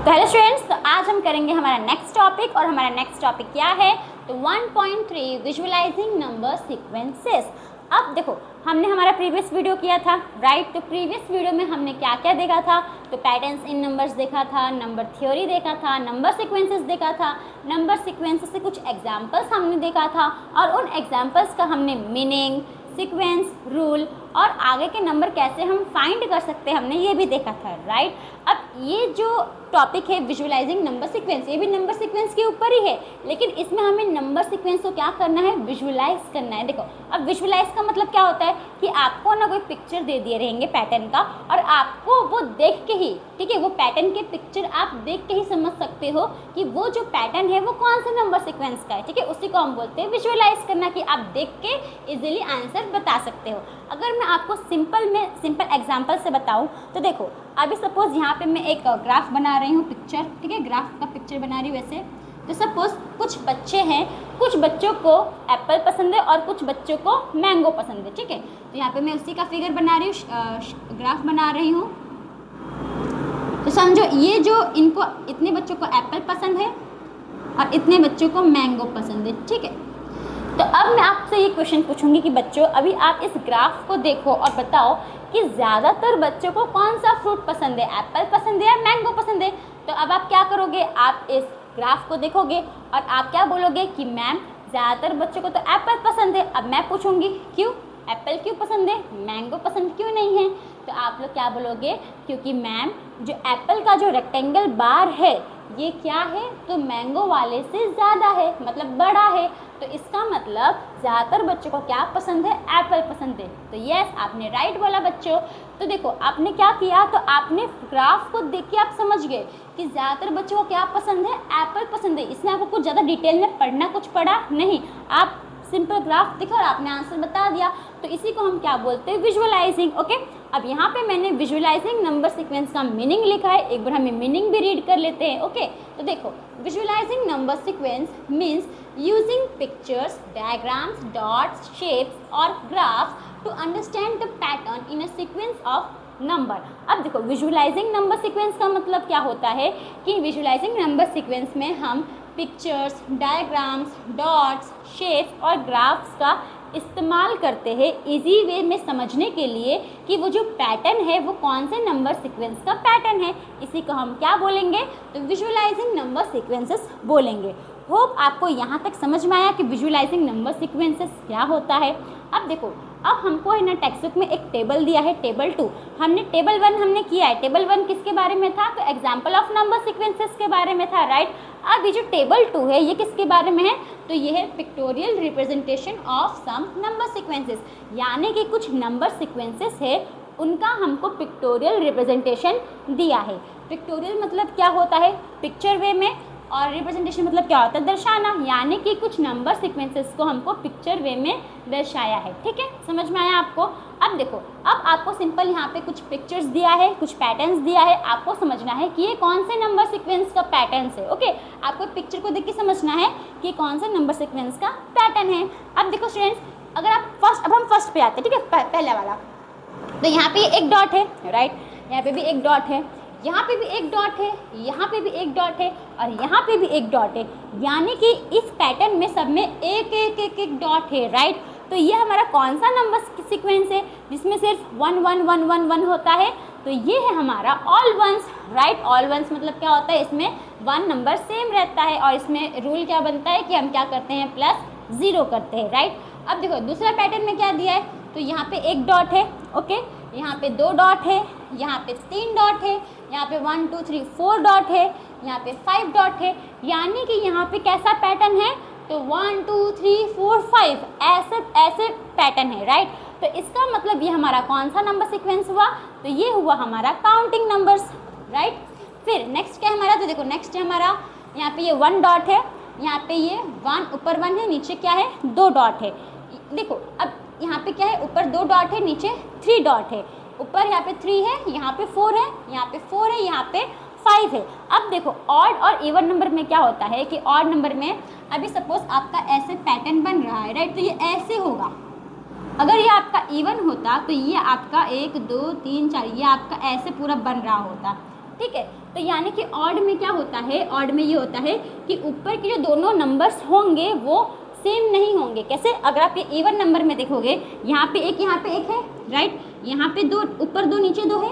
तो hello students, तो आज हम करेंगे हमारा नेक्स्ट टॉपिक और हमारा नेक्स्ट टॉपिक क्या है तो 1.3 विजुअलाइजिंग नंबर सीक्वेंसेस। अब देखो, हमने हमारा प्रीवियस वीडियो किया था राइट। तो प्रीवियस वीडियो में हमने क्या क्या देखा था, तो पैटर्न्स इन नंबर्स देखा था, नंबर थ्योरी देखा था, नंबर सीक्वेंसेस देखा था, नंबर सीक्वेंसेस से कुछ एग्जांपल्स हमने देखा था और उन एग्जांपल्स का हमने मीनिंग, सीक्वेंस, रूल और आगे के नंबर कैसे हम फाइंड कर सकते हैं हमने ये भी देखा था राइट। अब ये जो टॉपिक है विजुअलाइजिंग नंबर सीक्वेंस, ये भी नंबर सीक्वेंस के ऊपर ही है, लेकिन इसमें हमें नंबर सीक्वेंस को क्या करना है, विजुअलाइज करना है। देखो, अब विजुअलाइज का मतलब क्या होता है कि आपको ना कोई पिक्चर दे दिए रहेंगे पैटर्न का और आपको वो देख के ही, ठीक है, वो पैटर्न के पिक्चर आप देख के ही समझ सकते हो कि वो जो पैटर्न है वो कौन सा नंबर सीक्वेंस का है, ठीक है। उसी को हम बोलते हैं विजुअलाइज करना, कि आप देख के इजीली आंसर बता सकते हो। अगर मैं आपको सिंपल एग्जांपल से बताऊं तो देखो, अभी सपोज यहाँ पे मैं एक ग्राफ बना रही हूँ, पिक्चर, ठीक है, ग्राफ का पिक्चर बना रही हूँ वैसे। तो सपोज कुछ बच्चे हैं, कुछ बच्चों को एप्पल पसंद है और कुछ बच्चों को मैंगो पसंद है, ठीक है। तो यहाँ पे मैं उसी का फिगर बना रही हूँ, ग्राफ बना रही हूँ। तो समझो, ये जो इनको इतने बच्चों को एप्पल पसंद है और इतने बच्चों को मैंगो पसंद है, ठीक है। तो अब मैं आपसे ये क्वेश्चन पूछूंगी कि बच्चों, अभी आप इस ग्राफ को देखो और बताओ कि ज़्यादातर बच्चों को कौन सा फ्रूट पसंद है, एप्पल पसंद है या मैंगो पसंद है। तो अब आप क्या करोगे, आप इस ग्राफ को देखोगे और आप क्या बोलोगे कि मैम ज़्यादातर बच्चों को तो एप्पल पसंद है। अब मैं पूछूंगी क्यों, एप्पल क्यों पसंद है, मैंगो पसंद क्यों नहीं है। तो आप लोग क्या बोलोगे, क्योंकि मैम जो एप्पल का जो रेक्टेंगल बार है ये क्या है, तो मैंगो वाले से ज़्यादा है, मतलब बड़ा है। तो इसका मतलब ज़्यादातर बच्चों को क्या पसंद है, एप्पल पसंद है। तो यस, आपने राइट बोला बच्चों। तो देखो, आपने क्या किया, तो आपने ग्राफ को देख के आप समझ गए कि ज़्यादातर बच्चों को क्या पसंद है, एप्पल पसंद है। इसमें आपको कुछ ज़्यादा डिटेल में पढ़ना कुछ पड़ा नहीं, आप सिंपल ग्राफ दिखा और आपने आंसर बता दिया। तो इसी को हम क्या बोलते हैं, विजुअलाइजिंग। ओके, अब यहाँ पे मैंने विजुअलाइजिंग नंबर सीक्वेंस का मीनिंग लिखा है, एक बार हमें मीनिंग भी रीड कर लेते हैं। ओके, तो देखो, visualising number sequence means using pictures, diagrams, dots, shapes और graphs to understand the pattern in a sequence of number. अब देखो, विजुअलाइजिंग नंबर सीक्वेंस का मतलब क्या होता है कि विजुअलाइजिंग नंबर सीक्वेंस में हम पिक्चर्स, डायग्राम्स, डॉट्स, शेप्स और ग्राफ्स का इस्तेमाल करते हैं इजी वे में समझने के लिए कि वो जो पैटर्न है वो कौन से नंबर सीक्वेंस का पैटर्न है। इसी को हम क्या बोलेंगे, तो विजुअलाइजिंग नंबर सीक्वेंसेस बोलेंगे। होप आपको यहाँ तक समझ में आया कि विजुअलाइजिंग नंबर सीक्वेंसेस क्या होता है। अब देखो, अब हमको है ना टेक्स्ट बुक में एक टेबल दिया है, टेबल 2। हमने टेबल 1 हमने किया है। टेबल 1 किसके बारे में था, तो एग्जाम्पल ऑफ नंबर सीक्वेंसेस के बारे में था राइट। अब ये जो टेबल 2 है ये किसके बारे में है, तो ये है pictorial representation of some number sequences, यानी कि कुछ नंबर सीक्वेंसेस है उनका हमको पिक्टोरियल रिप्रेजेंटेशन दिया है। पिक्टोरियल मतलब क्या होता है, पिक्चर वे में, और रिप्रेजेंटेशन मतलब क्या होता है, दर्शाना, यानी कि कुछ नंबर सीक्वेंसेस को हमको पिक्चर वे में दर्शाया है। ठीक है, समझ में आया आपको। अब देखो, अब आपको सिंपल यहाँ पे कुछ पिक्चर्स दिया है, कुछ पैटर्न्स दिया है, आपको समझना है कि ये कौन से नंबर सीक्वेंस का पैटर्न्स है। ओके, आपको पिक्चर को देख के समझना है कि कौन सा नंबर सीक्वेंस का पैटर्न है। अब देखो स्टूडेंट्स, अगर आप अब हम फर्स्ट पे आते हैं, ठीक है, पहला वाला। तो यहाँ पे एक डॉट है राइट, यहाँ पे भी एक डॉट है, यहाँ पे भी एक डॉट है, यहाँ पे भी एक डॉट है और यहाँ पे भी एक डॉट है, यानी कि इस पैटर्न में सब में एक एक एक एक डॉट है राइट। तो ये हमारा कौन सा नंबर सीक्वेंस है जिसमें सिर्फ 1 1 1 1 1 होता है, तो ये है हमारा all ones right. All ones मतलब क्या होता है, इसमें 1 नंबर सेम रहता है और इसमें रूल क्या बनता है कि हम क्या करते हैं, +0 करते हैं राइट। अब देखो, दूसरा पैटर्न में क्या दिया है, तो यहाँ पे एक डॉट है, ओके, यहाँ पे 2 डॉट है, यहाँ पे 3 डॉट है, यहाँ पे 1 2 3 4 डॉट है, यहाँ पे 5 डॉट है, यानी कि यहाँ पे कैसा पैटर्न है, तो 1 2 3 4 5 ऐसे पैटर्न है राइट। तो इसका मतलब ये हमारा कौन सा नंबर सीक्वेंस हुआ, तो ये हुआ हमारा काउंटिंग नंबर्स राइट। फिर नेक्स्ट क्या है हमारा, तो देखो नेक्स्ट है हमारा, यहाँ पे ये 1 डॉट है, यहाँ पे ये 1 ऊपर 1 है, नीचे क्या है, 2 डॉट है। देखो अब यहाँ पे क्या है, ऊपर 2 डॉट है, नीचे 3 डॉट है, ऊपर यहाँ पे 3 है, यहाँ पे 4 है, यहाँ पे 4 है, यहाँ पे 5 है। अब देखो, ऑड और इवन नंबर में क्या होता है कि ऑड नंबर में अभी सपोज आपका ऐसे पैटर्न बन रहा है राइट, तो ये ऐसे होगा। अगर ये आपका इवन होता तो ये आपका 1 2 3 4 ये आपका ऐसे पूरा बन रहा होता, ठीक है। तो यानी कि ऑड में क्या होता है, ऑड में ये होता है कि ऊपर के जो दोनों नंबर्स होंगे वो सेम नहीं होंगे। कैसे? अगर आप ये इवन नंबर में देखोगे, यहाँ पे एक है, राइट, यहाँ पे 2 ऊपर 2 नीचे 2 है,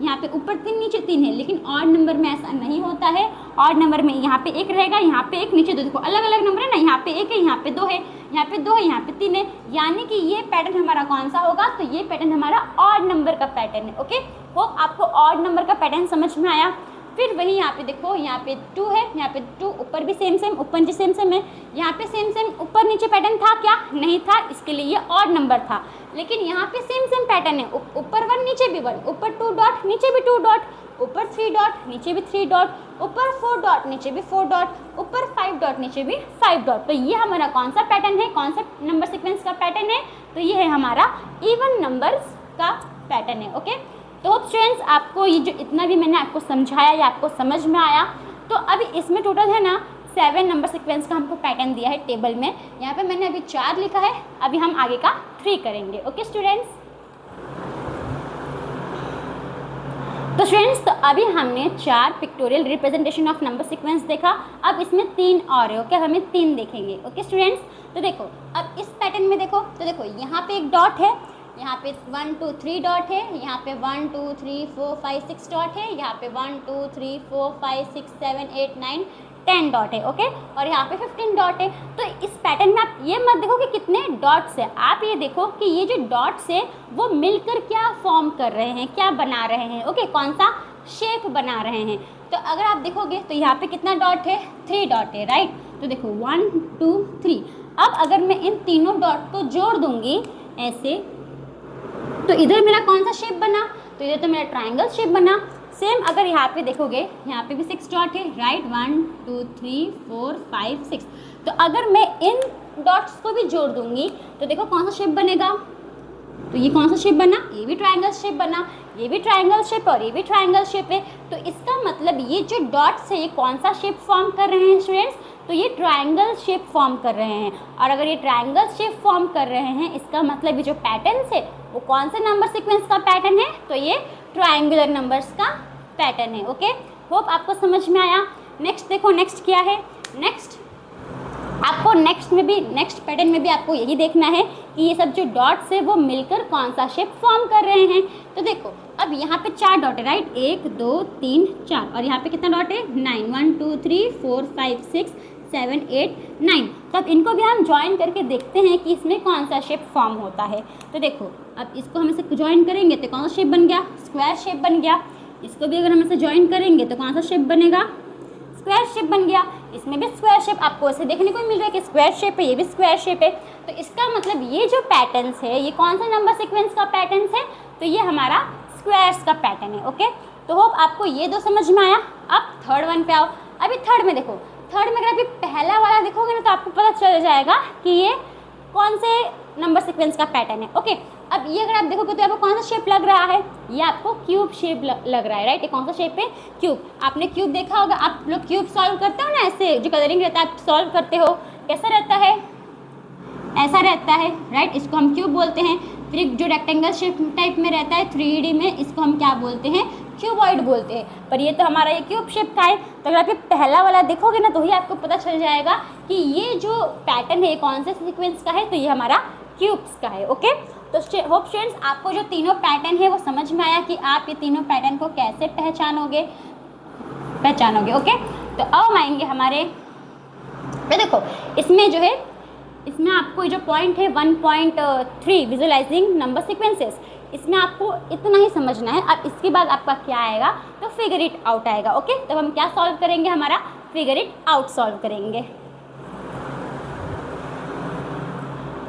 यहाँ पे ऊपर 3 नीचे 3 है, लेकिन ऑड नंबर में ऐसा नहीं होता है। ऑड नंबर में यहाँ पे 1 रहेगा, यहाँ पे 1 नीचे 2, देखो अलग अलग नंबर है ना, यहाँ पे 1 है, यहाँ पे 2 है, यहाँ पे 2 है, यहाँ पे 3 है, यानी कि ये पैटर्न हमारा कौन सा होगा, तो ये पैटर्न हमारा ऑड नंबर का पैटर्न है। ओके, होप आपको ऑड नंबर का पैटर्न समझ में आया। फिर वही यहाँ पे देखो, यहाँ पे 2 है, यहाँ पे 2, ऊपर भी सेम ऊपर नीचे सेम है, यहाँ पे सेम ऊपर नीचे पैटर्न था क्या? नहीं था, इसके लिए ये ऑड नंबर था। लेकिन यहाँ पे सेम पैटर्न है, ऊपर 1 नीचे भी 1, ऊपर 2 डॉट नीचे भी 2 डॉट, ऊपर 3 डॉट नीचे भी 3 डॉट, ऊपर 4 डॉट नीचे भी 4 डॉट, ऊपर 5 डॉट नीचे भी 5 डॉट। तो ये हमारा कौन सा पैटर्न है, कौन सा नंबर सीक्वेंस का पैटर्न है? तो ये है हमारा इवन नंबर्स का पैटर्न है। ओके, तो होप स्टूडेंट्स आपको ये जो इतना भी मैंने आपको समझाया या आपको समझ में आया। तो अभी इसमें टोटल है ना 7 नंबर सीक्वेंस का हमको पैटर्न दिया है टेबल में। यहाँ पे मैंने अभी 4 लिखा है, अभी हम आगे का 3 करेंगे। ओके स्टूडेंट्स, तो स्टूडेंट्स तो अभी हमने 4 pictorial representation of number sequence देखा। अब इसमें 3 और है। ओके, हमें 3 देखेंगे। ओके स्टूडेंट्स, तो देखो अब इस पैटर्न में देखो, तो देखो यहाँ पे एक डॉट है, यहाँ पे 1 2 3 डॉट है, यहाँ पे 1 2 3 4 5 6 डॉट है, यहाँ पे 1 2 3 4 5 6 7 8 9 10 डॉट है। ओके, और यहाँ पे 15 डॉट है। तो इस पैटर्न में आप ये मत देखो कि कितने डॉट्स है, आप ये देखो कि ये जो डॉट्स है वो मिलकर क्या फॉर्म कर रहे हैं, क्या बना रहे हैं। ओके, कौन सा शेप बना रहे हैं। तो अगर आप देखोगे तो यहाँ पे कितना डॉट है, 3 डॉट है, राइट। तो देखो 1 2 3। अब अगर मैं इन तीनों डॉट को जोड़ दूंगी ऐसे, तो इधर मेरा कौन सा शेप बना, तो इधर तो मेरा ट्रायंगल शेप बना। सेम अगर यहाँ पे देखोगे, यहाँ पे भी 6 डॉट है, राइट, 1 2 3 4 5 6। तो अगर मैं इन डॉट्स को भी जोड़ दूंगी तो देखो कौन सा शेप बनेगा, तो ये कौन सा शेप बना, ये भी ट्रायंगल शेप बना, ये भी ट्रायंगल शेप और ये भी ट्रायंगल शेप है। तो इसका मतलब ये जो डॉट्स है ये कौन सा शेप फॉर्म कर रहे हैं स्टूडेंट्स, तो ये ट्रायंगल शेप फॉर्म कर रहे हैं। और अगर ये ट्रायंगल शेप फॉर्म कर रहे हैं, इसका मतलब ये जो पैटर्न्स है वो कौन से नंबर सीक्वेंस का पैटर्न है, तो ये ट्रायंगुलर नंबर्स का पैटर्न है। ओके, होप आपको समझ में आया। नेक्स्ट देखो, नेक्स्ट क्या है, नेक्स्ट आपको नेक्स्ट पैटर्न में भी आपको यही देखना है कि ये सब जो डॉट्स है वो मिलकर कौन सा शेप फॉर्म कर रहे हैं। तो देखो अब यहाँ पे 4 डॉट है, राइट, 1 2 3 4, और यहाँ पे कितना डॉट है, 9, 1 2 3 4 5 6 7 8 9। तो अब इनको भी हम ज्वाइन करके देखते हैं कि इसमें कौन सा शेप फॉर्म होता है। तो देखो अब इसको हम इसे ज्वाइन करेंगे तो कौन सा शेप बन गया, स्क्वायर शेप बन गया। इसको भी अगर हम इसे ज्वाइन करेंगे तो कौन सा शेप बनेगा, स्क्वायर शेप बन गया। इसमें भी स्क्वायर शेप आपको ऐसे देखने को मिल रहा है कि स्क्वायर शेप है, ये भी स्क्वायर शेप है। तो इसका मतलब ये जो पैटर्न्स है ये कौन सा नंबर सीक्वेंस का पैटर्न्स है, तो ये हमारा स्क्वायर्स का पैटर्न है। ओके, तो होप आपको ये 2 समझ में आया। अब थर्ड वन पे आओ। अभी थर्ड में देखो, थर्ड में अगर अभी पहला वाला देखोगे ना तो आपको पता चल जाएगा कि ये कौन से नंबर सीक्वेंस का पैटर्न है। ओके, अब ये अगर आप देखोगे तो आपको कौन सा शेप लग रहा है, ये आपको क्यूब शेप लग रहा है, राइट। ये कौन सा शेप है, क्यूब। आपने क्यूब देखा होगा, आप लोग क्यूब सॉल्व करते हो ना, ऐसे जो कलरिंग रहता है आप सॉल्व करते हो, कैसा रहता है, ऐसा रहता है, राइट। इसको हम क्यूब बोलते हैं। फिर जो रेक्टेंगल शेप टाइप में रहता है 3D में, इसको हम क्या बोलते हैं, क्यूबॉइड बोलते हैं। पर ये तो हमारा ये क्यूब शेप का है। तो अगर आप ये पहला वाला देखोगे ना तो ही आपको पता चल जाएगा कि ये जो पैटर्न है कौन से सीक्वेंस का है, तो ये हमारा क्यूब्स का है। ओके, तो होप स्टूडेंट्स आपको जो तीनों पैटर्न है वो समझ में आया कि आप ये तीनों पैटर्न को कैसे पहचानोगे। ओके, तो अब आएंगे हमारे, तो देखो इसमें जो है, इसमें आपको जो पॉइंट है 1.3 विजुअलाइजिंग नंबर सीक्वेंसेस, इसमें आपको इतना ही समझना है। अब इसके बाद आपका क्या आएगा, तो फिगर इट आउट आएगा। ओके, तो हम क्या सॉल्व करेंगे, हमारा फिगर इट आउट सॉल्व करेंगे।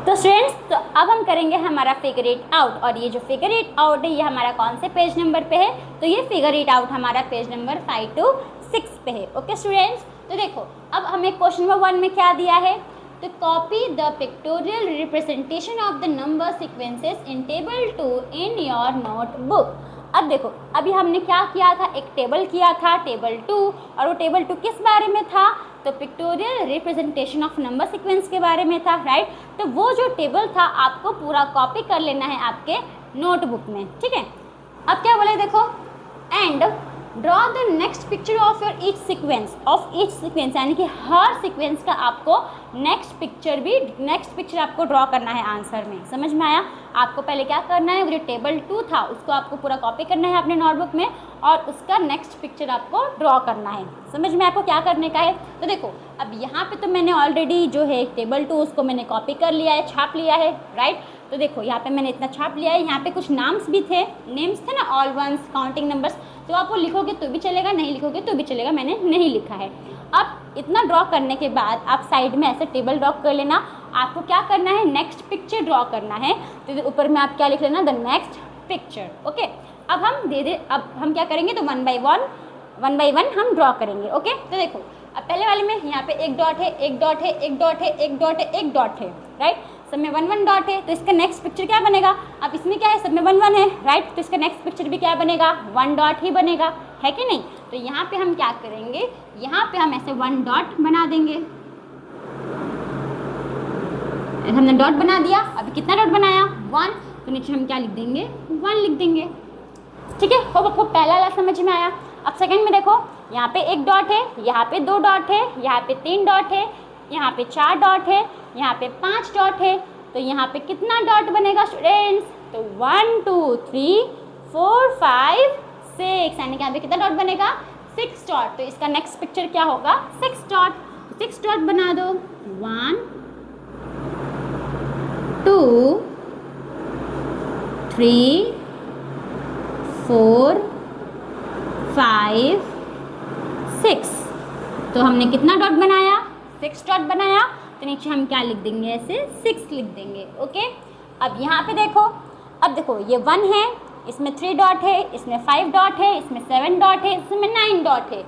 तो स्टूडेंट्स तो अब हम करेंगे हमारा फिगर इट आउट, और ये जो फिगर इट आउट है ये हमारा कौन से पेज नंबर पे है, तो ये फिगर इट आउट हमारा पेज नंबर 5 to 6 पे है। ओके स्टूडेंट्स, तो देखो अब हमें क्वेश्चन नंबर 1 में क्या दिया है, तो copy the pictorial representation of the number sequences in table 2 in your notebook. अब देखो अभी हमने क्या किया था, एक टेबल किया था, टेबल 2, और वो टेबल 2 किस बारे में था, तो pictorial representation of number sequence के बारे में था, राइट। तो वो जो टेबल था आपको पूरा कॉपी कर लेना है आपके नोटबुक में, ठीक है। अब क्या बोले देखो, and draw the next picture of your each sequence यानी कि हर सीक्वेंस का आपको नेक्स्ट पिक्चर आपको ड्रॉ करना है आंसर में। समझ में आया? आपको पहले क्या करना है, वो जो टेबल 2 था उसको आपको पूरा कॉपी करना है अपने नोटबुक में और उसका नेक्स्ट पिक्चर आपको ड्रॉ करना है। समझ में आपको क्या करने का है? तो देखो अब यहाँ पे तो मैंने ऑलरेडी जो है टेबल 2 उसको मैंने कॉपी कर लिया है, छाप लिया है, राइट। तो देखो यहाँ पे मैंने इतना छाप लिया है। यहाँ पे कुछ नेम्स थे ना, ऑल वंस, काउंटिंग नंबर्स, तो आप वो लिखोगे तो भी चलेगा, नहीं लिखोगे तो भी चलेगा, मैंने नहीं लिखा है। अब इतना ड्रॉ करने के बाद आप साइड में ऐसे टेबल ड्रॉ कर लेना। आपको क्या करना है, नेक्स्ट पिक्चर ड्रॉ करना है, तो ऊपर में आप क्या लिख लेना, द नेक्स्ट पिक्चर। ओके, अब हम क्या करेंगे, तो वन बाई वन हम ड्रॉ करेंगे। ओके, तो देखो अब पहले वाले में यहाँ पे एक डॉट है, एक डॉट है, एक डॉट है, एक डॉट है, एक डॉट है, राइट। सब में 1 1 डॉट है, तो इसका नेक्स्ट पिक्चर क्या बनेगा? अब इसमें क्या है, सब में 1 1 है, राइट, तो इसका नेक्स्ट पिक्चर भी क्या बनेगा, 1 डॉट ही बनेगा, है कि नहीं। तो यहाँ पे हम क्या करेंगे, यहाँ पे हम ऐसे 1 डॉट बना देंगे। हमने डॉट बना दिया। अभी कितना डॉट बनाया, 1, तो नीचे हम क्या लिख देंगे, 1 लिख देंगे। ठीक है, होप आपको पहला वाला समझ में आया। अब सेकंड में देखो, यहाँ पे 1 डॉट है, यहाँ पे 2 डॉट है, यहाँ पे 3 डॉट है, यहाँ पे 4 डॉट है, यहाँ पे 5 डॉट है, तो यहाँ पे कितना डॉट बनेगा स्टूडेंट्स, तो 1 2 3 4 5 6, यानी कि यहाँ पे कितना डॉट बनेगा, 6 डॉट। तो इसका नेक्स्ट पिक्चर क्या होगा, 6 डॉट। 6 डॉट बना दो, 1 2 3 4 5 6। तो हमने कितना डॉट बनाया, 6 डॉट बनाया, तो नीचे हम क्या लिख देंगे, ऐसे 6 लिख देंगे। ओके, अब यहाँ पे देखो, अब देखो ये 1 है, इसमें 3 डॉट है, इसमें 5 डॉट है, इसमें 7 डॉट है, इसमें 9 डॉट है।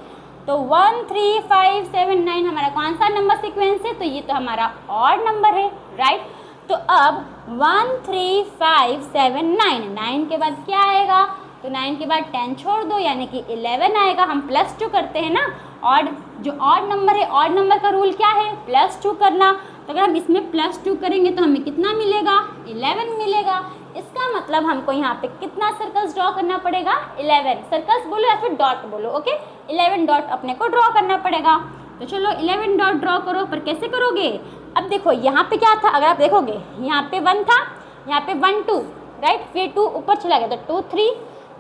तो 1 3 5 7 9 हमारा कौन सा नंबर सीक्वेंस है, तो ये तो हमारा ऑड नंबर है, राइट। तो अब 1 3 5 7 9 के बाद क्या आएगा, तो 9 के बाद 10 छोड़ दो, यानी कि 11 आएगा। हम +2 करते हैं ना, और जो ऑड नंबर है, ऑड नंबर का रूल क्या है, +2 करना। तो अगर हम इसमें +2 करेंगे तो हमें कितना मिलेगा, 11 मिलेगा। इसका मतलब हमको यहाँ पे कितना सर्कल्स ड्रॉ करना पड़ेगा, 11 सर्कल्स बोलो या फिर डॉट बोलो। ओके, 11 डॉट अपने को ड्रॉ करना पड़ेगा। तो चलो 11 डॉट ड्रॉ करो, पर कैसे करोगे। अब देखो यहाँ पे क्या था, अगर आप देखोगे यहाँ पे 1 था, यहाँ पे 1 2, राइट, फिर 2 ऊपर चला गया तो 2 3,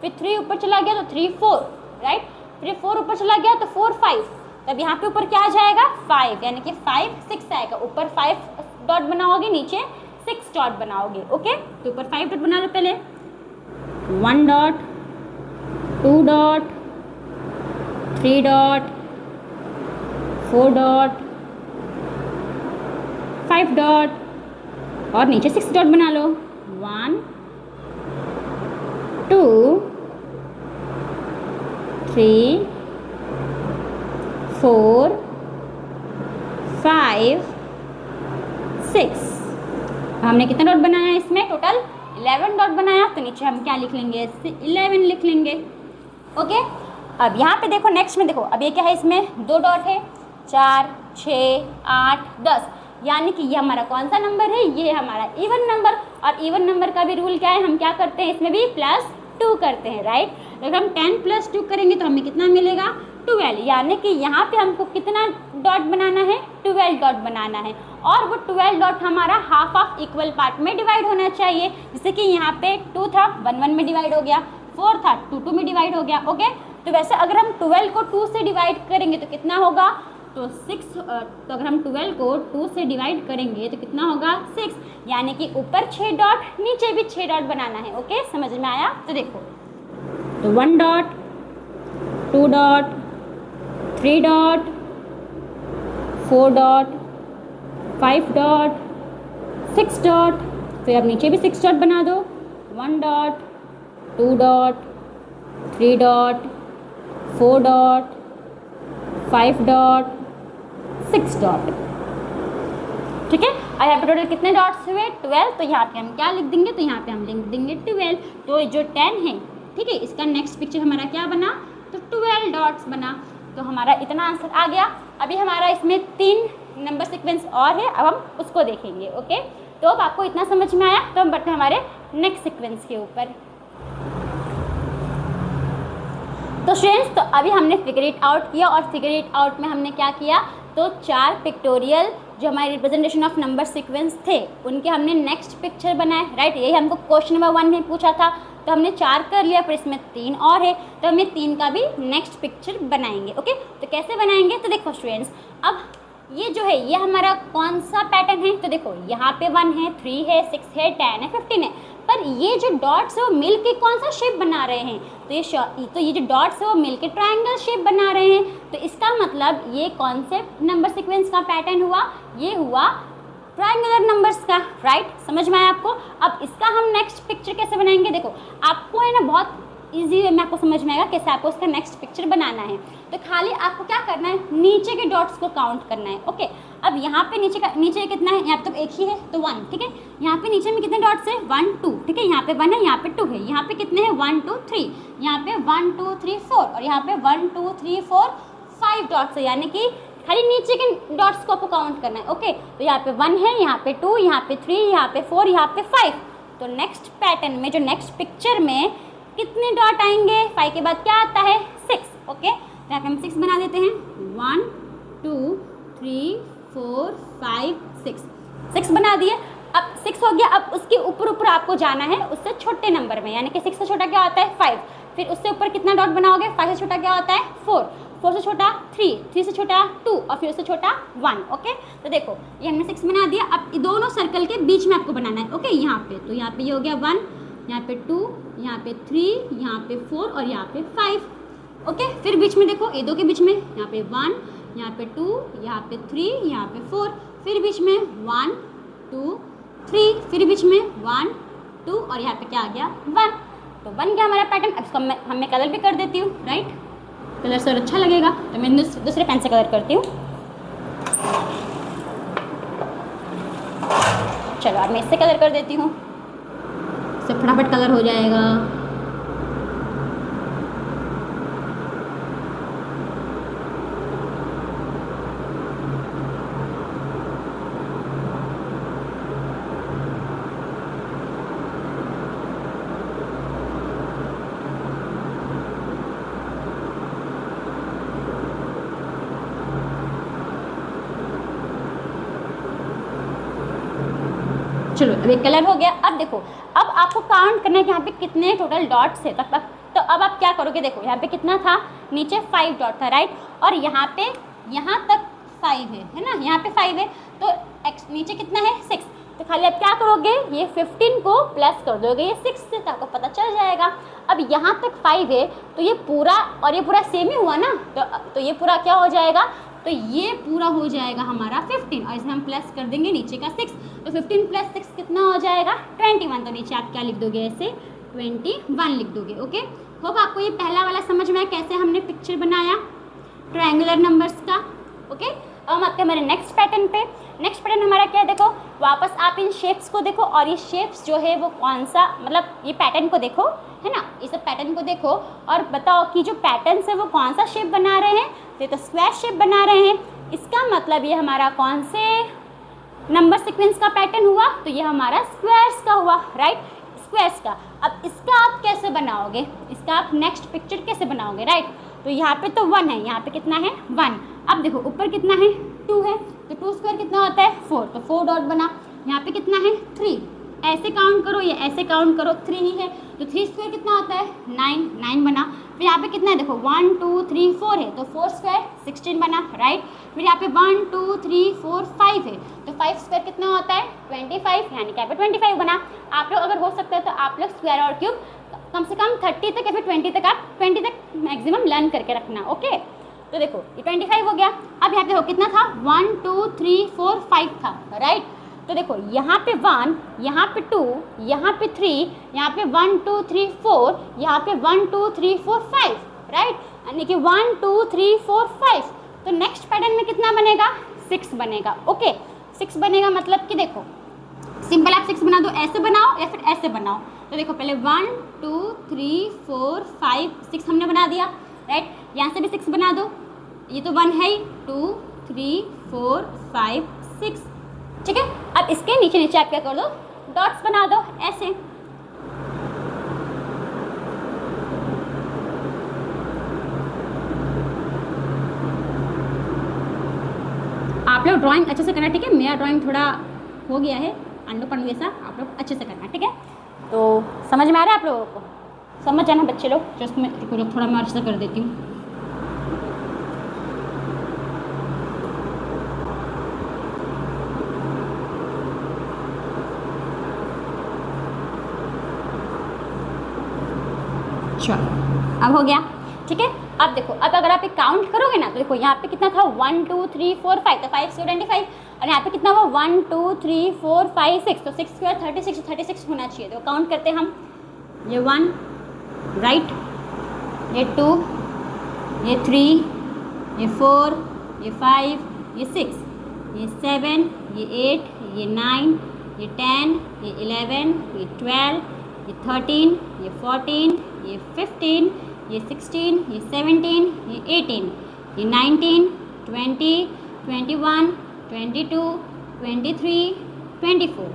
फिर 3 ऊपर चला गया तो 3 4, राइट, फिर 4 ऊपर चला गया तो 4 5। तब यहाँ पे ऊपर क्या आ जाएगा, 5, यानी कि 5 6 आएगा। ऊपर 5 डॉट बनाओगे, नीचे 6 डॉट बनाओगे। ओके, तो ऊपर 5 डॉट बना लो पहले, 1 dot 2 dot 3 dot 4 dot 5 dot और नीचे 6 डॉट बना लो, 1 2 3 4 5 6। हमने कितना डॉट बनाया इसमें, टोटल 11 डॉट बनाया। तो नीचे हम क्या लिख लेंगे, 11 लिख लेंगे। ओके, अब यहाँ पे देखो नेक्स्ट में देखो, अब ये क्या है, इसमें 2 डॉट है, 4 6 8 10, यानी कि ये हमारा कौन सा नंबर है, ये हमारा इवन नंबर। और इवन नंबर का भी रूल क्या है, हम क्या करते हैं, इसमें भी +2 करते हैं, राइट। अगर हम 10 + 2 करेंगे तो हमें कितना मिलेगा, 12, यानी कि यहाँ पे हमको कितना डॉट बनाना है, 12 डॉट बनाना है। और वो 12 डॉट हमारा हाफ इक्वल पार्ट में डिवाइड होना चाहिए। जैसे कि यहाँ पे 2 था, 1 1 में डिवाइड हो गया, 4 था, 2 2 में डिवाइड हो गया। ओके, तो वैसे अगर हम 12 को 2 से डिवाइड करेंगे तो कितना होगा, तो 6। तो अगर हम 12 को 2 से डिवाइड करेंगे तो कितना होगा, 6, यानी कि ऊपर 6 डॉट, नीचे भी 6 डॉट बनाना है। ओके, समझ में आया। तो देखो, तो 1 dot 2 dot 3 dot 4 dot 5 dot 6 dot, फिर अब नीचे भी 6 डॉट बना दो, 1 dot 2 dot 3 dot 4 dot 5 dot 6 dot. ठीक है, और यहाँ पे टोटल कितने डॉट्स हुए, 12। तो यहाँ पे हम क्या लिख देंगे, तो यहाँ पे हम लिख देंगे 12। तो जो 10 है, ठीक है, इसका नेक्स्ट पिक्चर हमारा क्या बना, तो 12 डॉट्स बना। तो हमारा इतना आंसर आ गया। अभी हमारा इसमें 3 नंबर सीक्वेंस और है, अब हम उसको देखेंगे। ओके, तो अब आपको इतना समझ में आया, तो हम बढ़ते हैं हमारे नेक्स्ट सीक्वेंस के ऊपर। तो स्टूडेंट्स, तो अभी हमने फिगर इट आउट किया, और फिगर इट आउट में हमने क्या किया, तो 4 पिक्टोरियल जो हमारे रिप्रेजेंटेशन ऑफ नंबर सीक्वेंस थे उनके हमने नेक्स्ट पिक्चर बनाए, राइट। यही हमको क्वेश्चन नंबर 1 में पूछा था, तो हमने 4 कर लिया, पर इसमें 3 और है, तो हमें 3 का भी नेक्स्ट पिक्चर बनाएंगे। ओके, तो कैसे बनाएंगे, तो देखो स्टूडेंट्स, अब ये जो है ये हमारा कौन सा पैटर्न है, तो देखो यहाँ पे 1 है, 3 है, 6 है, 10 है, 15 है, पर ये जो डॉट्स है वो मिल के कौन सा शेप बना रहे हैं, तो ये जो डॉट्स है वो मिल के ट्रायंगल शेप बना रहे हैं। तो इसका मतलब ये कौन से नंबर सीक्वेंस का पैटर्न हुआ, ये हुआ ट्रायंगुलर नंबर्स का, राइट। समझ में आया आपको। अब इसका हम नेक्स्ट पिक्चर कैसे बनाएंगे, देखो आपको है ना बहुत इजी वे में आपको समझ में आएगा कैसे आपको इसका नेक्स्ट पिक्चर बनाना है। तो खाली आपको क्या करना है, नीचे के डॉट्स को काउंट करना है। ओके, अब यहाँ पे नीचे कितना है, यहाँ पे तो एक ही है तो 1, ठीक है। यहाँ पे नीचे में कितने डॉट्स है, 1 2, ठीक है। यहाँ पे 1 है, यहाँ पे 2 है, यहाँ पे कितने हैं 1 2 3, यहाँ पे 1 2 3 4, और यहाँ पे 1 2 3 4 5 डॉट्स है, यानी कि खाली नीचे के डॉट्स को आपको काउंट करना है। ओके, तो यहाँ पे 1 है, यहाँ पे 2, यहाँ पे 3, यहाँ पे 4, यहाँ पे 5। तो नेक्स्ट पैटर्न में जो नेक्स्ट पिक्चर में कितने डॉट आएंगे, 5 के बाद क्या आता है 6। ओके, तो यहाँ पे हम 6 बना देते हैं, 1 2 3 4 5 6 बना दिए। अब 6 हो गया, अब उसके ऊपर आपको जाना है उससे छोटे नंबर में, यानी कि 6 से छोटा क्या होता है 5, फिर उससे ऊपर कितना डॉट बनाओगे, 5 से छोटा क्या होता है 4, 4 से छोटा 3, 3 से छोटा 2, और फिर उससे छोटा 1। ओके, तो देखो ये हमने 6 बना दिया। अब दोनों सर्कल के बीच में आपको बनाना है। ओके, यहाँ पे तो यहाँ पे ये हो गया 1, यहाँ पे 2, यहाँ पे 3, यहाँ पे 4 और यहाँ पे 5। ओके, फिर बीच में देखो ये दो के बीच में यहाँ पे 1, यहाँ पे 2, यहाँ पे 3, यहाँ पे 4, फिर बीच में 1 2 3, फिर बीच में 1 2 और यहाँ पे क्या आ गया 1। तो बन गया हमारा पैटर्न। अब इसको मैं कलर भी कर देती हूँ, राइट। कलर से और अच्छा लगेगा, तो मैं दूसरे पेन से कलर करती हूँ। चलो अब मैं इससे कलर कर देती हूँ, इससे फटाफट कलर हो जाएगा। चलो अब एक कलर हो गया। अब देखो, अब आपको काउंट करना है कि यहाँ पे कितने टोटल डॉट्स है तक। तो अब आप क्या करोगे, देखो यहाँ पे कितना था, नीचे 5 डॉट था, राइट, और यहाँ पे यहाँ तक 5 है ना, यहाँ पे 5 है, तो नीचे कितना है 6। तो खाली आप क्या करोगे, ये 15 को प्लस कर दोगे ये 6 से, तो आपको पता चल जाएगा। अब यहाँ तक 5 है, तो ये पूरा और ये पूरा सेम ही हुआ ना, तो ये पूरा क्या हो जाएगा, तो ये पूरा हो जाएगा हमारा 15, और इसमें हम प्लस कर देंगे नीचे का 6, तो 15 + 6 कितना हो जाएगा 21। तो नीचे आप क्या लिख दोगे, ऐसे 21 लिख दोगे। ओके, होप आपको ये पहला वाला समझ में आया कैसे हमने पिक्चर बनाया ट्रायंगुलर नंबर्स का। ओके, अब हम आते हैं हमारे नेक्स्ट पैटर्न पे। नेक्स्ट पैटर्न हमारा क्या है, देखो वापस आप इन शेप्स को देखो, और ये शेप्स जो है वो कौन सा, मतलब ये पैटर्न को देखो, है ना, इस पैटर्न को देखो और बताओ कि जो पैटर्न है वो कौन सा शेप बना रहे हैं। तो स्क्वायर शेप बना रहे हैं, इसका मतलब ये हमारा कौन से नंबर सीक्वेंस का पैटर्न हुआ, तो ये हमारा स्क्वायर्स का हुआ, राइट, स्क्वायर्स का। अब इसका आप कैसे बनाओगे, इसका आप नेक्स्ट पिक्चर कैसे बनाओगे, राइट। तो यहाँ पे तो 1 है, यहाँ पे कितना है 1। अब देखो ऊपर कितना है 2 है, तो 2 स्क्वायर कितना होता है 4, तो 4 डॉट बना। यहाँ पे कितना है 3, ऐसे काउंट करो या ऐसे काउंट करो, 3 ही है, तो 3 स्क्वायर कितना होता है 9 बना। फिर यहाँ पे कितना है देखो 1 2 3 4 है, तो 4 स्क्वायर 16 बना, राइट। फिर यहाँ पे 1 2 3 4 5 है, तो 5 स्क्वायर कितना होता है 25, यानी कि यहाँ पे 25 बना। आप लोग अगर हो सकता है तो आप लोग स्क्वायर और क्यूब कम से कम 30 तक या फिर 20 तक, आप 20 तक मैक्सिमम लर्न करके रखना। ओके, तो देखो ये 25 हो गया। अब यहाँ पे हो कितना था 1 2 3 4 5 था, राइट। तो देखो यहाँ पे 1, यहाँ पे 2, यहाँ पे 3, यहाँ पे 1 2 3 4, यहाँ पे 1 2 3 4 5, राइट, यानी कि 1 2 3 4 5। तो नेक्स्ट पैटर्न में कितना बनेगा 6 बनेगा। ओके, 6 बनेगा, मतलब कि देखो सिंपल आप 6 बना दो, ऐसे बनाओ या फिर ऐसे बनाओ। तो देखो पहले 1 2 3 4 5 6 हमने बना दिया, राइट। यहाँ से भी 6 बना दो, ये तो 1 है, 2 3 4 5 6, ठीक है। अब इसके नीचे नीचे आप क्या कर दो, डॉट्स बना दो ऐसे। आप लोग ड्राइंग अच्छे से करना, ठीक है। मेरा ड्राइंग थोड़ा हो गया है अंडू पंडू जैसा, आप लोग अच्छे से करना, ठीक है। तो समझ में आ रहा है आप लोगों को? समझ जाना बच्चे लोग। जो इसमें थोड़ा मैं अच्छे से कर देती हूँ। चलो अब हो गया, ठीक है। अब देखो, अब अगर आप एक काउंट करोगे ना तो देखो यहाँ पे कितना था, 1 2 3 4 5, तो 5 से 25, और यहाँ पे कितना हुआ 1 2 3 4 5 6, तो 6 स्क्वायर 36 होना चाहिए। तो काउंट करते हैं हम, ये 1 राइट, ये 2, ये 3, ये 4, ये 5, ये 6, ये 7, ये 8, ये 9, ये 10, ये 11, ये 12, ये 13, ये 14, ये 15, ये 16, ये 17, ये 18, ये 19, 20, 21, 22, 23, 24,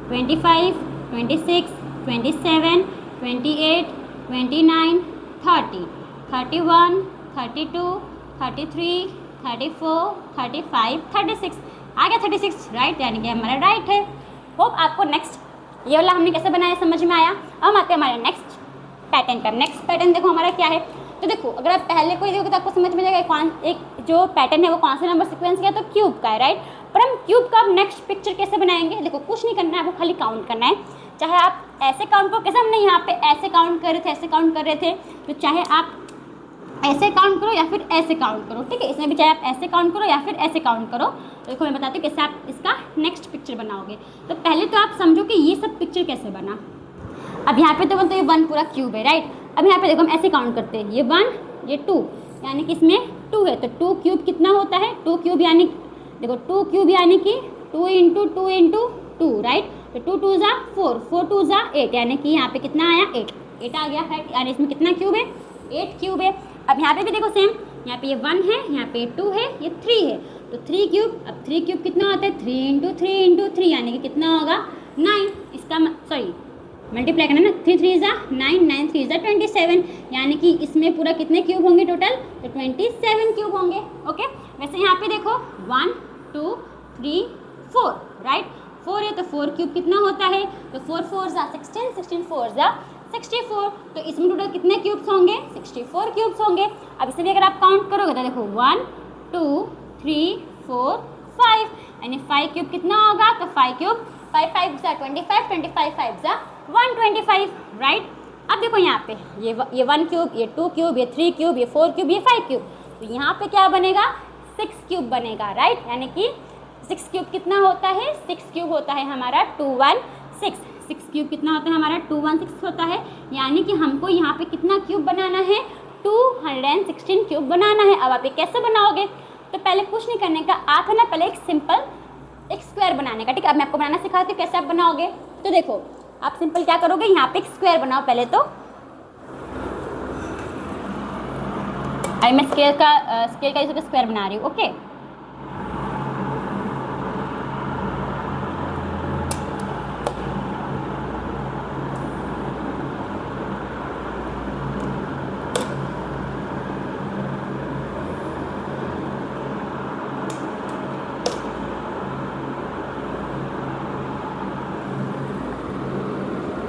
25, 26, 27, 28, 29, 30, 31, 32, 33, 34, 35, 36, आ गया 36 राइट, यानी कि हमारा राइट है। होप आपको नेक्स्ट ये वाला हमने कैसे बनाया समझ में आया। अब हम आते हैं हमारे नेक्स्ट पैटर्न पर। नेक्स्ट पैटर्न देखो हमारा क्या है। तो देखो अगर आप पहले कोई देखोगे तो आपको समझ में जाएगा एक जो पैटर्न है वो कौन सा नंबर सीक्वेंस का है, तो क्यूब का है राइट। पर हम क्यूब का अब नेक्स्ट पिक्चर कैसे बनाएंगे, देखो कुछ नहीं करना है, आपको खाली काउंट करना है। चाहे आप ऐसे काउंट करो, कैसे हमने यहाँ पे ऐसे काउंट कर रहे थे, ऐसे काउंट कर रहे थे, तो चाहे आप ऐसे काउंट करो या फिर ऐसे काउंट करो, ठीक है। इसमें भी चाहे आप ऐसे काउंट करो या फिर ऐसे काउंट करो। तो देखो मैं बताती हूँ कैसे आप इसका नेक्स्ट पिक्चर बनाओगे। तो पहले तो आप समझो कि ये सब पिक्चर कैसे बना। अब यहाँ पे तो ये 1 पूरा क्यूब है राइट। अब यहाँ पे देखो हम ऐसे काउंट करते हैं, ये 1, ये 2, यानी कि इसमें 2 है, तो 2 क्यूब कितना होता है, 2 क्यूब यानी देखो 2 क्यूब यानी कि 2 × 2 × 2 राइट। तो 2 2 ज़ा 4, 4 2 ज़ा 8, यानी कि यहाँ पे कितना आया 8 आ गया है, यानी इसमें कितना क्यूब है 8 क्यूब है। अब यहाँ पे भी देखो सेम, यहाँ पे ये 1 है, यहाँ पे 2 है, ये 3 है, तो 3 क्यूब। अब 3 क्यूब कितना होता है 3 × 3 × 3, यानी कि कितना होगा 9। इसका सॉरी मल्टीप्लाई करना ना, 3 3 ज़ा 9, 9 3 ज़ा 27, यानी कि इसमें पूरा कितने क्यूब होंगे टोटल, तो 27 क्यूब होंगे। ओके, वैसे यहाँ पे देखो 1 2 3 4 राइट, 4 है तो 4 क्यूब कितना होता है, तो 4 4 ज़ा 16, 16 4 ज़ा 64, तो इसमें टोटल कितने क्यूब्स होंगे 64 क्यूब्स होंगे। अब इसे भी अगर आप काउंट करोगे तो देखो 1 2 3 4 5, यानी 5 क्यूब कितना होगा, तो 5 क्यूब 5 5 ज़ा 25, 25 5 ज़ा 125 राइट। अब देखो यहाँ पे ये 1 क्यूब, ये 2 क्यूब, ये 3 क्यूब, ये 4 क्यूब, ये 5 क्यूब, तो यहाँ पे क्या बनेगा 6 क्यूब बनेगा राइट। यानी कि 6 क्यूब कितना होता है, 6 क्यूब होता है हमारा 216। 6 क्यूब कितना होता है हमारा 216 होता है, यानी कि हमको यहाँ पे कितना क्यूब बनाना है 216 क्यूब बनाना है। अब आप ये कैसे बनाओगे, तो पहले कुछ नहीं करने का, आप है ना पहले एक सिंपल एक स्क्वायर बनाने का, ठीक है। अब मैं आपको बनाना सिखाती हूँ कैसे आप बनाओगे। तो देखो आप सिंपल क्या करोगे, यहाँ पे एक स्क्वायर बनाओ पहले तो। अभी मैं स्केल का स्क्वायर बना रही हूँ, ओके।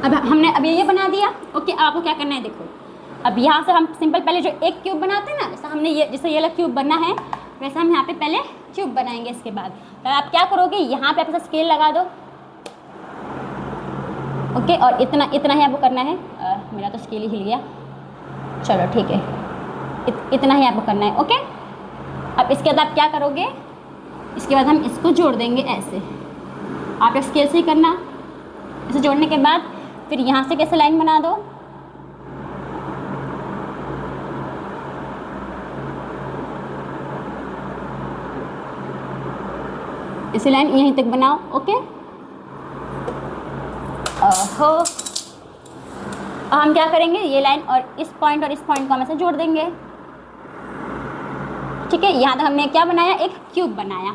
अब हमने अब ये बना दिया, ओके। अब आपको क्या करना है, देखो अब यहाँ से हम सिंपल पहले जो एक क्यूब बनाते हैं ना, जैसा हमने ये जैसे ये वाला क्यूब बनना है वैसे हम यहाँ पे पहले क्यूब बनाएंगे। इसके बाद तो आप क्या करोगे, यहाँ पे आप ऐसा स्केल लगा दो, ओके। और इतना ही आपको करना है, मेरा तो स्केल ही हिल गया, चलो ठीक है, इतना ही आपको करना है, ओके। अब इसके बाद आप क्या करोगे, इसके बाद हम इसको जोड़ देंगे ऐसे, आप स्केल से ही करना। इसे जोड़ने के बाद फिर यहाँ से कैसे लाइन बना दो, इसे लाइन यहीं तक बनाओ, ओके। ओहो, अब हम क्या करेंगे, ये लाइन और इस पॉइंट को हम ऐसे जोड़ देंगे, ठीक है। यहाँ तक हमने क्या बनाया, एक क्यूब बनाया।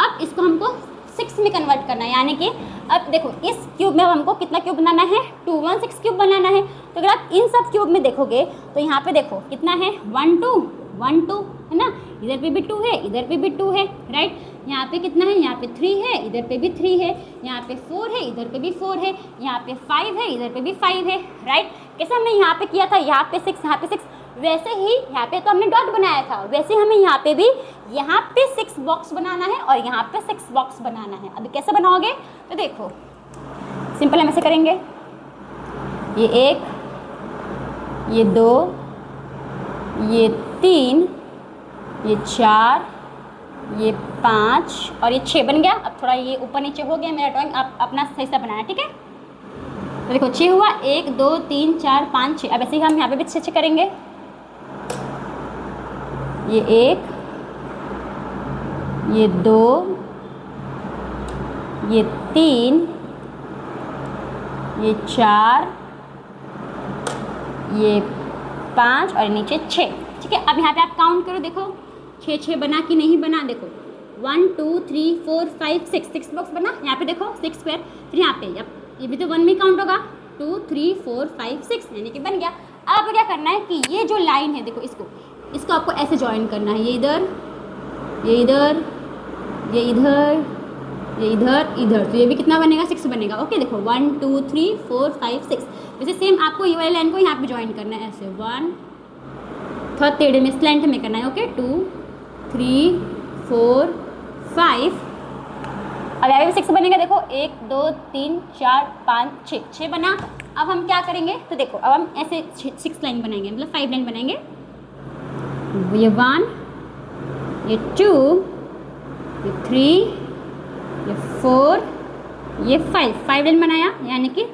अब इसको हमको 6 में कन्वर्ट करना है, यानी कि अब देखो इस क्यूब में अब हमको कितना क्यूब बनाना है, 216 क्यूब बनाना है। तो अगर आप इन सब क्यूब में देखोगे तो यहाँ पे देखो कितना है 1 2 1 2 है ना, इधर पे भी 2 है, इधर पे भी 2 है, राइट। यहाँ पे कितना है, यहाँ पे 3 है, इधर पे भी 3 है, यहाँ पे 4 है, इधर पे भी 4 है, यहाँ पे 5 है, इधर पे भी 5 है, राइट। कैसे हमने यहाँ पे किया था, यहाँ पे 6, यहाँ पे 6, वैसे ही यहाँ पे तो हमने डॉट बनाया था, वैसे हमें यहाँ पे भी यहाँ पे 6 बॉक्स बनाना है और यहाँ पे 6 बॉक्स बनाना है। अभी कैसे बनाओगे तो देखो, सिंपल हम ऐसे करेंगे, ये 1, ये 2, ये 3, ये 4, ये 5 और ये 6 बन गया। अब थोड़ा ये ऊपर नीचे हो गया मेरा ड्राइंग, आप अपना सही से बनाना, ठीक है। तो देखो 6 हुआ, 1 2 3 4 5 6। अब ऐसे ही हम यहाँ पे भी 6 करेंगे, ये 1, ये 2, ये 3, ये 4, ये 5 और नीचे 6, ठीक है। अब यहाँ पे आप काउंट करो, देखो 6 बना कि नहीं बना, देखो 1 2 3 4 5 6 बॉक्स बना। यहाँ पे देखो 6 स्क्वायर, फिर यहाँ पे अब ये भी तो 1 में काउंट होगा, 2 3 4 5 6 यानी कि बन गया। अब आपको क्या करना है कि ये जो लाइन है देखो, इसको आपको ऐसे ज्वाइन करना है, ये इधर, ये इधर, ये इधर, ये इधर, इधर, तो ये भी कितना बनेगा, 6 बनेगा। ओके देखो 1 2 3 4 5 6। वैसे सेम आपको ये वाली लाइन को यहाँ पे ज्वाइन करना है ऐसे, 1 थोड़ा टेढ़े में स्लैंट में करना है, ओके 2 3 4 5। अब यहाँ पे 6 बनेगा, देखो 1 2 3 4 5 6 बना। अब हम क्या करेंगे तो देखो, अब हम ऐसे 6 लाइन बनाएंगे, मतलब 5 लाइन बनाएंगे, ये 1, ये 2, ये 3, ये 4, ये 5 लाइन बनाया, यानी कि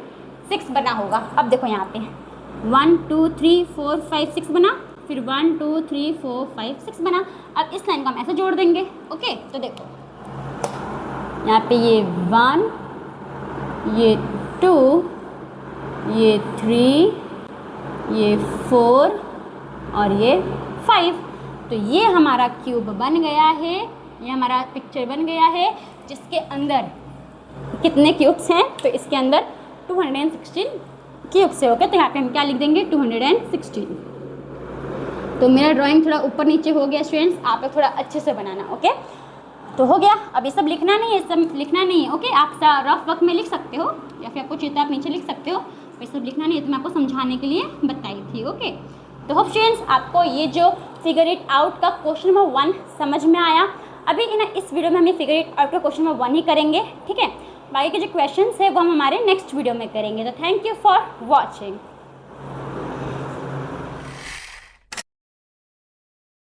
6 बना होगा। अब देखो यहाँ पे 1 2 3 4 5 6 बना, फिर 1 2 3 4 5 6 बना। अब इस लाइन को हम ऐसे जोड़ देंगे, ओके। तो देखो यहाँ पे ये 1, ये 2, ये 3, ये 4 और ये 5। तो ये हमारा क्यूब बन गया है, ये हमारा पिक्चर बन गया है, जिसके अंदर कितने क्यूब्स हैं, तो इसके अंदर 216 क्यूब्स है, ओके। तो यहाँ पे हम क्या लिख देंगे, 216। तो मेरा ड्राइंग थोड़ा ऊपर नीचे हो गया स्टूडेंट्स, आप लोग थोड़ा अच्छे से बनाना, ओके। तो हो गया, अब ये सब लिखना नहीं है, सब लिखना नहीं है, ओके। आप रफ वर्क में लिख सकते हो या फिर आपको चाहिए आप नीचे लिख सकते हो, ये सब लिखना नहीं है, तो मैं आपको समझाने के लिए बताई थी, ओके। तो होप स्टूडेंट्स आपको ये जो फिगर इट आउट का क्वेश्चन नंबर 1 समझ में आया। अभी इस वीडियो में हम फिगर इट आउट का क्वेश्चन नंबर 1 ही करेंगे, ठीक है। बाकी के जो क्वेश्चंस है वो हम हमारे नेक्स्ट वीडियो में करेंगे। तो थैंक यू फॉर वॉचिंग।